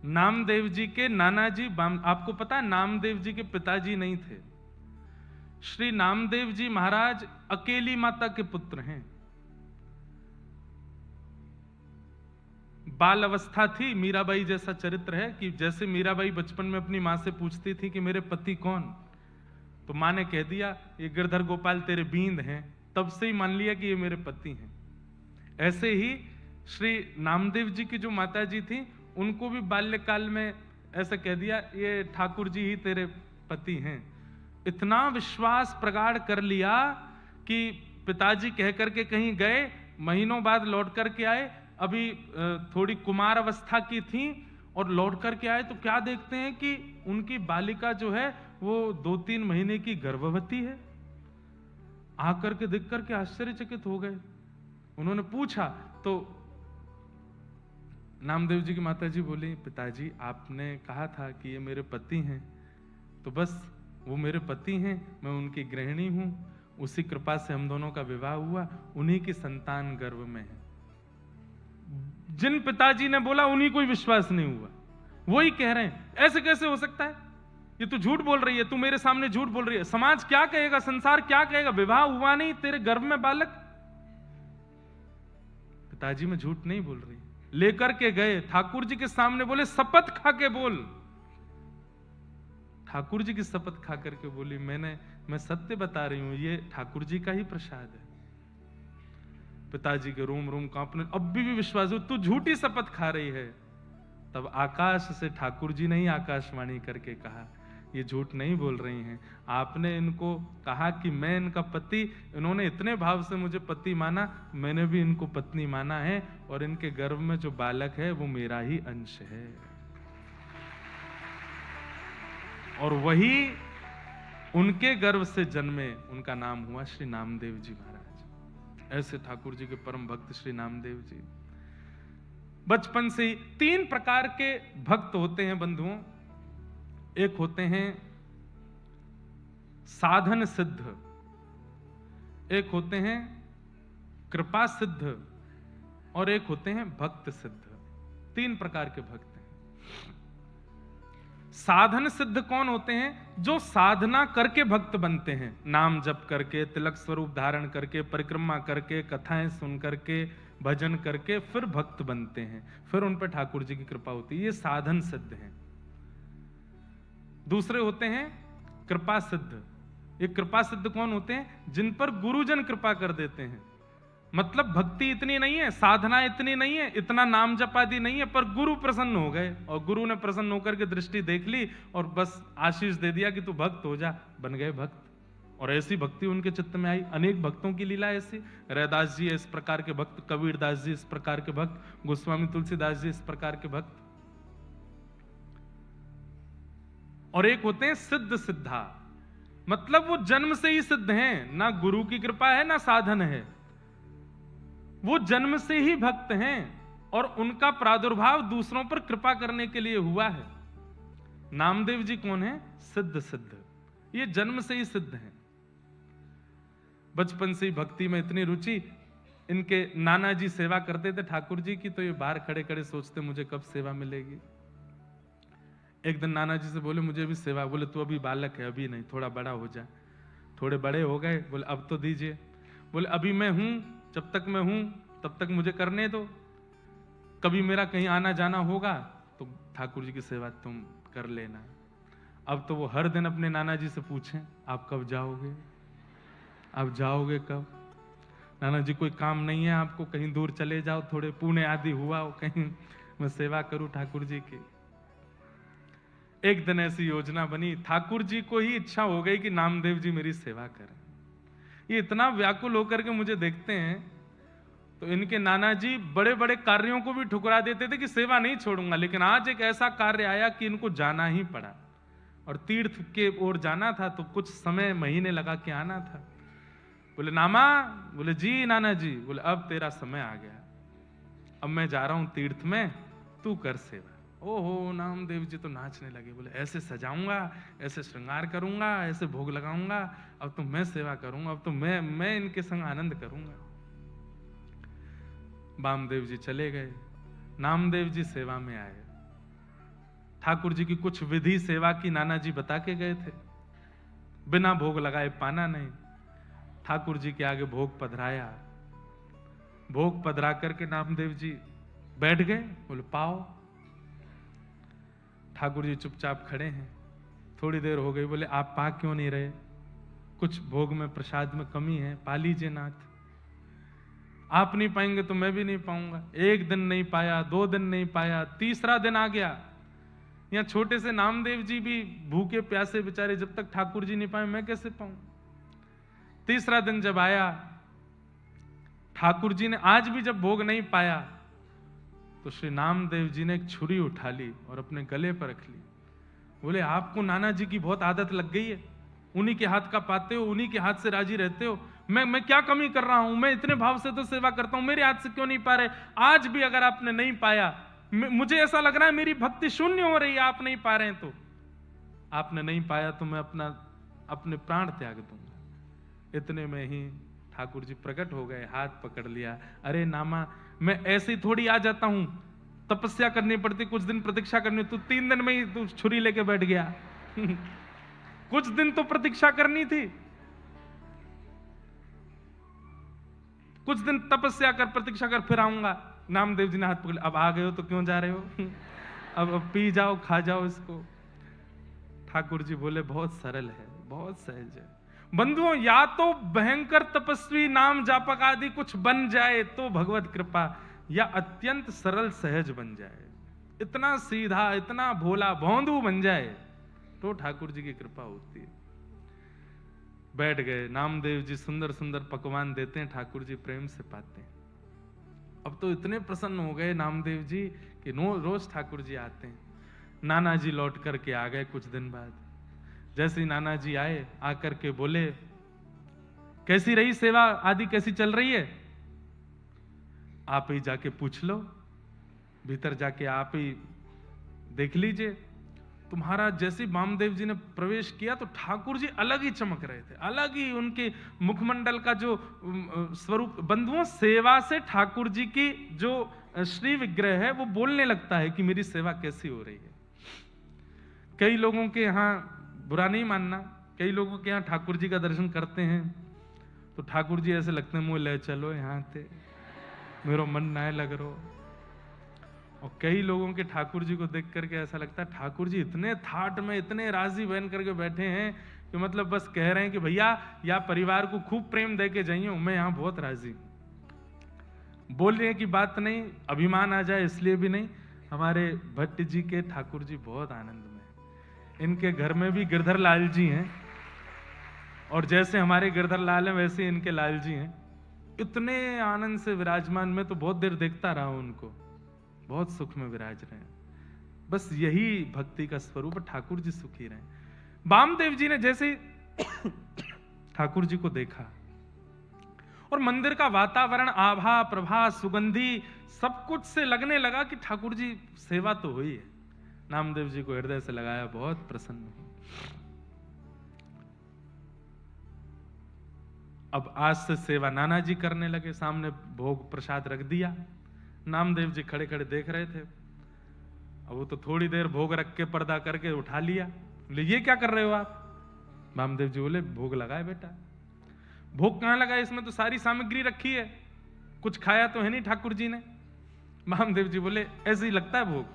नामदेव जी के नाना जी, आपको पता है नामदेव जी के पिताजी नहीं थे। श्री नामदेव जी महाराज अकेली माता के पुत्र हैं। बाल अवस्था थी, मीराबाई जैसा चरित्र है कि जैसे मीराबाई बचपन में अपनी मां से पूछती थी कि मेरे पति कौन, तो मां ने कह दिया ये गिरधर गोपाल तेरे बींद हैं, तब से ही मान लिया कि ये मेरे पति हैं। ऐसे ही श्री नामदेव जी की जो माता जी थी, उनको भी बाल्यकाल में ऐसा कह दिया ये ठाकुर जी ही तेरे पति हैं। इतना विश्वास प्रगाढ़ कर लिया कि पिताजी कह करके कहीं गए, महीनों बाद लौट करके आए, अभी थोड़ी कुमार अवस्था की थी, और लौट करके आए तो क्या देखते हैं कि उनकी बालिका जो है वो 2-3 महीने की गर्भवती है। आकर के देख करके आश्चर्यचकित हो गए। उन्होंने पूछा तो नामदेव जी की माता जी बोली, पिताजी आपने कहा था कि ये मेरे पति हैं, तो बस वो मेरे पति हैं, मैं उनकी गृहिणी हूं, उसी कृपा से हम दोनों का विवाह हुआ, उन्हीं की संतान गर्भ में है। जिन पिताजी ने बोला उन्हीं को ही विश्वास नहीं हुआ, वही कह रहे हैं ऐसे कैसे हो सकता है, ये तू झूठ बोल रही है, तू मेरे सामने झूठ बोल रही है, समाज क्या कहेगा, संसार क्या कहेगा, विवाह हुआ नहीं, तेरे गर्भ में बालक। पिताजी मैं झूठ नहीं बोल रही। लेकर के गए ठाकुर जी के सामने, बोले शपथ खा के बोल। ठाकुर जी की शपथ खा करके बोली मैं सत्य बता रही हूं, ये ठाकुर जी का ही प्रसाद है। पिताजी के रोम रोम कांपने, अब भी विश्वास हो, तू झूठी शपथ खा रही है। तब आकाश से ठाकुर जी ने ही आकाशवाणी करके कहा, ये झूठ नहीं बोल रही हैं, आपने इनको कहा कि मैं इनका पति, इन्होंने इतने भाव से मुझे पति माना, मैंने भी इनको पत्नी माना है, और इनके गर्भ में जो बालक है वो मेरा ही अंश है। और वही उनके गर्भ से जन्मे, उनका नाम हुआ श्री नामदेव जी महाराज। ऐसे ठाकुर जी के परम भक्त श्री नामदेव जी। बचपन से ही 3 प्रकार के भक्त होते हैं बंधुओं। एक होते हैं साधन सिद्ध, एक होते हैं कृपा सिद्ध, और एक होते हैं भक्त सिद्ध। 3 प्रकार के भक्त हैं। साधन सिद्ध कौन होते हैं? जो साधना करके भक्त बनते हैं, नाम जप करके, तिलक स्वरूप धारण करके, परिक्रमा करके, कथाएं सुन करके, भजन करके फिर भक्त बनते हैं, फिर उन पर ठाकुर जी की कृपा होती है, ये साधन सिद्ध हैं। दूसरे होते हैं कृपा सिद्ध। ये कृपा सिद्ध कौन होते हैं? जिन पर गुरुजन कृपा कर देते हैं। मतलब भक्ति इतनी नहीं है, साधना इतनी नहीं है, इतना नाम जप आदि नहीं है, पर गुरु प्रसन्न हो गए, और गुरु ने प्रसन्न होकर के दृष्टि देख ली और बस आशीष दे दिया कि तू भक्त हो जा, बन गए भक्त। और ऐसी भक्ति उनके चित्त में आई। अनेक भक्तों की लीला ऐसी। रैदास जी इस प्रकार के भक्त, कबीरदास जी इस प्रकार के भक्त, गोस्वामी तुलसीदास जी इस प्रकार के भक्त। और एक होते हैं सिद्ध सिद्धा, मतलब वो जन्म से ही सिद्ध हैं, ना गुरु की कृपा है ना साधन है, वो जन्म से ही भक्त हैं, और उनका प्रादुर्भाव दूसरों पर कृपा करने के लिए हुआ है। नामदेव जी कौन है? सिद्ध सिद्ध, ये जन्म से ही सिद्ध हैं। बचपन से ही भक्ति में इतनी रुचि। इनके नाना जी सेवा करते थे ठाकुर जी की, तो ये बाहर खड़े खड़े सोचते मुझे कब सेवा मिलेगी। एक दिन नाना जी से बोले मुझे भी सेवा। बोले तू अभी बालक है, अभी नहीं, थोड़ा बड़ा हो जा। थोड़े बड़े हो गए, बोले अब तो दीजिए। बोले अभी मैं हूं, जब तक मैं हूं तब तक मुझे करने दो, कभी मेरा कहीं आना जाना होगा तो ठाकुर जी की सेवा तुम कर लेना। अब तो वो हर दिन अपने नाना जी से पूछें आप कब जाओगे, आप जाओगे कब? नाना जी कोई काम नहीं है आपको, कहीं दूर चले जाओ, थोड़े पुणे आदि हुआ हो, कहीं मैं सेवा करूं ठाकुर जी की। एक दिन ऐसी योजना बनी, ठाकुर जी को ही इच्छा हो गई कि नामदेव जी मेरी सेवा करें। ये इतना व्याकुल होकर के मुझे देखते हैं, तो इनके नाना जी बड़े बड़े कार्यों को भी ठुकरा देते थे कि सेवा नहीं छोड़ूंगा, लेकिन आज एक ऐसा कार्य आया कि इनको जाना ही पड़ा, और तीर्थ के ओर जाना था, तो कुछ समय महीने लगा के आना था। बोले नामा, बोले जी नाना जी। बोले अब तेरा समय आ गया, अब मैं जा रहा हूं तीर्थ में, तू कर सेवा। ओहो, नामदेव जी तो नाचने लगे। बोले ऐसे सजाऊंगा, ऐसे श्रृंगार करूंगा, ऐसे भोग लगाऊंगा, अब तो मैं सेवा करूंगा, अब तो मैं इनके संग आनंद करूंगा। वामदेव जी चले गए, नामदेव जी सेवा में आए। ठाकुर जी की कुछ विधि सेवा की नाना जी बता के गए थे, बिना भोग लगाए पाना नहीं। ठाकुर जी के आगे भोग पधराया, भोग पधरा करके नामदेव जी बैठ गए, बोले पाओ। ठाकुर जी चुपचाप खड़े हैं। थोड़ी देर हो गई, बोले आप पा क्यों नहीं रहे, कुछ भोग में प्रसाद में कमी है, पा लीजिए नाथ। आप नहीं पाएंगे तो मैं भी नहीं पाऊंगा। एक दिन नहीं पाया, 2 दिन नहीं पाया, तीसरा दिन आ गया। यहाँ छोटे से नामदेव जी भी भूखे प्यासे बेचारे, जब तक ठाकुर जी नहीं पाए मैं कैसे पाऊं। तीसरा दिन जब आया, ठाकुर जी ने आज भी जब भोग नहीं पाया, तो श्री नामदेव जी ने एक छुरी उठा ली और अपने गले पर रख ली। बोले आपको नाना जी की बहुत आदत लग गई है, उन्हीं के हाथ का पाते हो, उन्हीं के हाथ से राजी रहते हो। मैं क्या कमी कर रहा हूं, मैं इतने भाव से तो सेवा करता हूं, मेरे हाथ से क्यों नहीं पा रहे। आज भी अगर आपने नहीं पाया, मुझे ऐसा लग रहा है मेरी भक्ति शून्य हो रही है, आप नहीं पा रहे हैं तो। आपने नहीं पाया तो मैं अपने प्राण त्याग दूंगा। इतने में ही ठाकुर जी प्रकट हो गए, हाथ पकड़ लिया। अरे नामा, मैं ऐसे ही थोड़ी आ जाता हूं, तपस्या करनी पड़ती, कुछ दिन प्रतीक्षा करनी। तू 3 दिन में ही तू छुरी लेके बैठ गया। कुछ दिन तो प्रतीक्षा करनी थी, कुछ दिन तपस्या कर, प्रतीक्षा कर, फिर आऊंगा। नामदेव जी ने हाथ पकड़, अब आ गए हो तो क्यों जा रहे हो। अब पी जाओ, खा जाओ इसको। ठाकुर जी बोले बहुत सरल है, बहुत सहज है। बंधुओं, या तो भयंकर तपस्वी नाम जापक आदि कुछ बन जाए तो भगवत कृपा, या अत्यंत सरल सहज बन जाए, इतना सीधा, इतना भोला भौंदू बन जाए तो ठाकुर जी की कृपा होती है। बैठ गए। नामदेव जी सुंदर सुंदर पकवान देते हैं, ठाकुर जी प्रेम से पाते हैं। अब तो इतने प्रसन्न हो गए नामदेव जी कि रोज ठाकुर जी आते हैं। नाना जी लौट करके आ गए कुछ दिन बाद। जैसे ही नाना जी आए, आकर के बोले कैसी रही सेवा आदि, कैसी चल रही है, आप ही जाके पूछ लो, भीतर जाके आप ही देख लीजिए। तुम्हारा जैसे वामदेव जी ने प्रवेश किया तो ठाकुर जी अलग ही चमक रहे थे, अलग ही उनके मुखमंडल का जो स्वरूप। बंधुओं, सेवा से ठाकुर जी की जो श्री विग्रह है वो बोलने लगता है कि मेरी सेवा कैसी हो रही है। कई लोगों के यहाँ, बुरा नहीं मानना, कई लोगों के यहाँ ठाकुर जी का दर्शन करते हैं तो ठाकुर जी ऐसे लगते हैं, मुँह ले चलो यहाँ थे, मेरा मन ना लग रो। और कई लोगों के ठाकुर जी को देख करके ऐसा लगता है ठाकुर जी इतने थाट में, इतने राजी बन करके बैठे हैं कि मतलब बस कह रहे हैं कि भैया या परिवार को खूब प्रेम दे के जाइए, मैं यहां बहुत राजी। बोलने की बात नहीं, अभिमान आ जाए इसलिए भी नहीं। हमारे भट्ट जी के ठाकुर जी बहुत आनंद में, इनके घर में भी गिरधर लाल जी हैं, और जैसे हमारे गिरधर लाल हैं वैसे इनके लाल जी हैं। इतने आनंद से विराजमान, में तो बहुत देर देखता रहा हूं उनको, बहुत सुख में विराज रहे हैं। बस यही भक्ति का स्वरूप, ठाकुर जी सुखी रहे। वामदेव जी ने जैसे ठाकुर जी को देखा और मंदिर का वातावरण, आभा, प्रभा, सुगंधी सब कुछ से लगने लगा कि ठाकुर जी सेवा तो हुई है। नामदेव जी को हृदय से लगाया, बहुत प्रसन्न हुए। अब आज से सेवा नाना जी करने लगे, सामने भोग प्रसाद रख दिया। नामदेव जी खड़े खड़े देख रहे थे। अब वो तो थोड़ी देर भोग रख के पर्दा करके उठा लिया। बोले ये क्या कर रहे हो आप। वामदेव जी बोले भोग लगाए बेटा। भोग कहां लगाए, इसमें तो सारी सामग्री रखी है, कुछ खाया तो है नहीं ठाकुर जी ने। वामदेव जी बोले ऐसे ही लगता है भोग,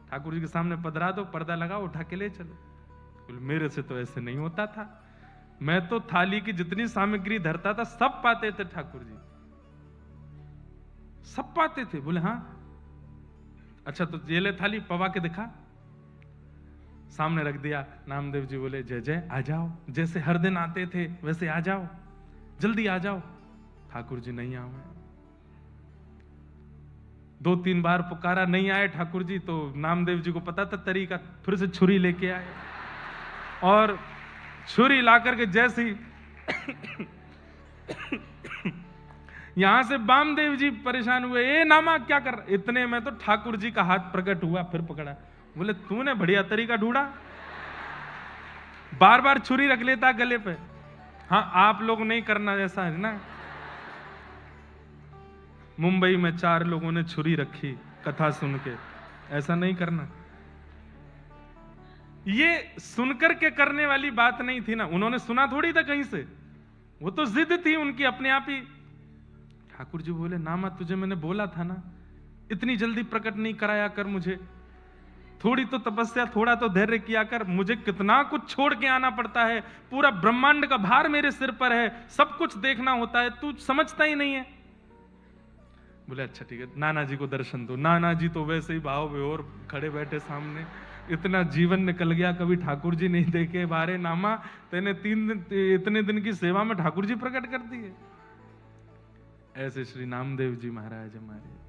ठाकुर जी के सामने पधरा दो, पर्दा लगाओ, उठा के ले चलो। बोले मेरे से तो ऐसे नहीं होता था, मैं तो थाली की जितनी सामग्री धरता था सब पाते थे ठाकुर जी, सब पाते थे। बोले हाँ, अच्छा तो ये ले थाली, पवा के दिखा। सामने रख दिया। नामदेव जी बोले जय जय, आ जाओ, जैसे हर दिन आते थे वैसे आ जाओ, जल्दी आ जाओ। ठाकुर जी नहीं आए। 2-3 बार पुकारा, नहीं आए ठाकुर जी, तो नामदेव जी को पता था तरीका, फिर से छुरी लेके आए और छुरी ला करके जैसी यहां से वामदेव जी परेशान हुए, ए नामा क्या कर। इतने में तो ठाकुर जी का हाथ प्रकट हुआ, फिर पकड़ा। बोले तूने बढ़िया तरीका ढूंढा, बार बार छुरी रख लेता गले पे। हाँ, आप लोग नहीं करना ऐसा है ना। मुंबई में 4 लोगों ने छुरी रखी कथा सुन के, ऐसा नहीं करना। ये सुनकर के करने वाली बात नहीं थी ना, उन्होंने सुना थोड़ी था कहीं से, वो तो जिद थी उनकी अपने आप ही। ठाकुर जी बोले, नामा तुझे मैंने बोला था ना, इतनी जल्दी प्रकट नहीं कराया कर मुझे, थोड़ी तो तपस्या, थोड़ा तो धैर्य किया कर, मुझे कितना कुछ छोड़ के आना पड़ता है, पूरा ब्रह्मांड का भार मेरे सिर पर है, सब कुछ देखना होता है, तू समझता ही नहीं है। बोले अच्छा ठीक है, नाना जी को दर्शन दो। नाना जी तो वैसे ही भाव विभोर खड़े बैठे सामने, इतना जीवन निकल गया, कभी ठाकुर जी नहीं देखे, बारे नामा तेने 3 दिन, इतने दिन की सेवा में ठाकुर जी प्रकट कर दिए। ऐसे श्री नामदेव जी महाराज हमारे,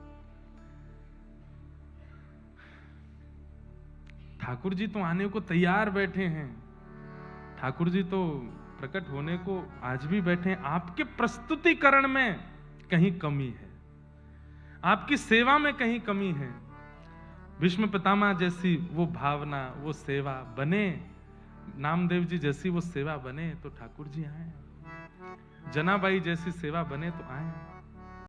ठाकुर जी तो आने को तैयार बैठे हैं, ठाकुर जी तो प्रकट होने को आज भी बैठे हैं। आपके प्रस्तुतिकरण में कहीं कमी है, आपकी सेवा में कहीं कमी है। भीष्म पितामह जैसी वो भावना, वो सेवा बने, नामदेव जी जैसी वो सेवा बने तो ठाकुर जी आए, जनाबाई जैसी सेवा बने तो आए।